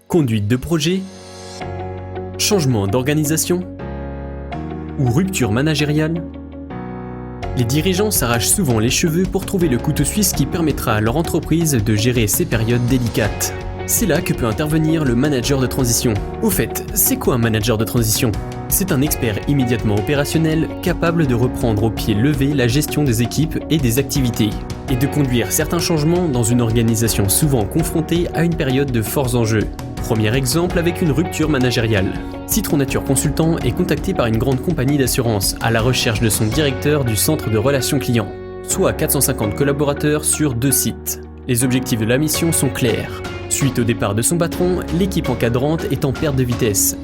conduite de projet, changement d'organisation ou rupture managériale. Les dirigeants s'arrachent souvent les cheveux pour trouver le couteau suisse qui permettra à leur entreprise de gérer ces périodes délicates. C'est là que peut intervenir le manager de transition. Au fait, c'est quoi un manager de transition ? C'est un expert immédiatement opérationnel capable de reprendre au pied levé la gestion des équipes et des activités, et de conduire certains changements dans une organisation souvent confrontée à une période de forts enjeux. Premier exemple avec une rupture managériale. Citron Nature Consultant est contacté par une grande compagnie d'assurance à la recherche de son directeur du centre de relations clients, soit 450 collaborateurs sur 2 sites. Les objectifs de la mission sont clairs. Suite au départ de son patron, l'équipe encadrante est en perte de vitesse.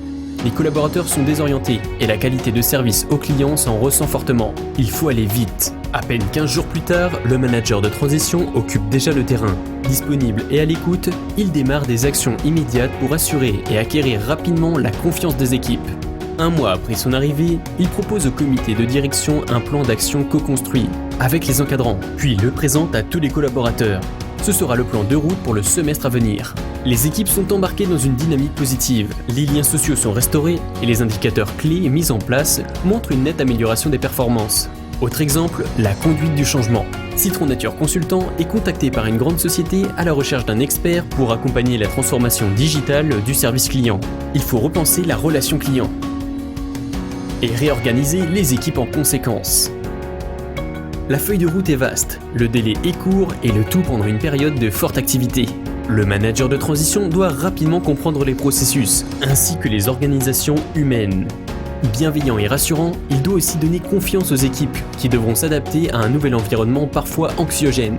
Les collaborateurs sont désorientés et la qualité de service aux clients s'en ressent fortement. Il faut aller vite. À peine 15 jours plus tard, le manager de transition occupe déjà le terrain. Disponible et à l'écoute, il démarre des actions immédiates pour assurer et acquérir rapidement la confiance des équipes. 1 mois après son arrivée, il propose au comité de direction un plan d'action co-construit avec les encadrants, puis le présente à tous les collaborateurs. Ce sera le plan de route pour le semestre à venir. Les équipes sont embarquées dans une dynamique positive, les liens sociaux sont restaurés et les indicateurs clés mis en place montrent une nette amélioration des performances. Autre exemple, la conduite du changement. Citron Nature Consultant est contacté par une grande société à la recherche d'un expert pour accompagner la transformation digitale du service client. Il faut repenser la relation client et réorganiser les équipes en conséquence. La feuille de route est vaste, le délai est court et le tout pendant une période de forte activité. Le manager de transition doit rapidement comprendre les processus, ainsi que les organisations humaines. Bienveillant et rassurant, il doit aussi donner confiance aux équipes, qui devront s'adapter à un nouvel environnement parfois anxiogène,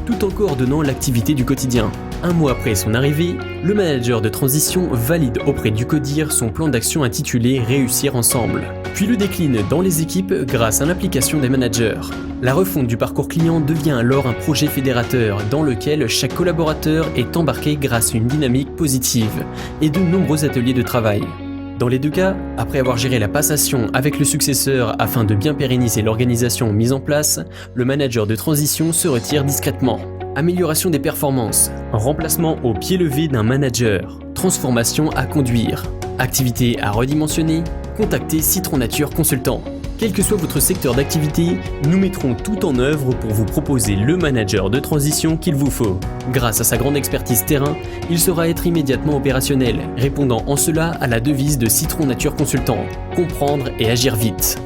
tout en coordonnant l'activité du quotidien. 1 mois après son arrivée, le manager de transition valide auprès du CODIR son plan d'action intitulé « Réussir ensemble ». Puis le décline dans les équipes grâce à l'implication des managers. La refonte du parcours client devient alors un projet fédérateur dans lequel chaque collaborateur est embarqué grâce à une dynamique positive et de nombreux ateliers de travail. Dans les 2 cas, après avoir géré la passation avec le successeur afin de bien pérenniser l'organisation mise en place, le manager de transition se retire discrètement. Amélioration des performances, remplacement au pied levé d'un manager, transformation à conduire, activité à redimensionner, contactez Citron Nature Consultant. Quel que soit votre secteur d'activité, nous mettrons tout en œuvre pour vous proposer le manager de transition qu'il vous faut. Grâce à sa grande expertise terrain, il saura être immédiatement opérationnel, répondant en cela à la devise de Citron Nature Consultant, comprendre et agir vite.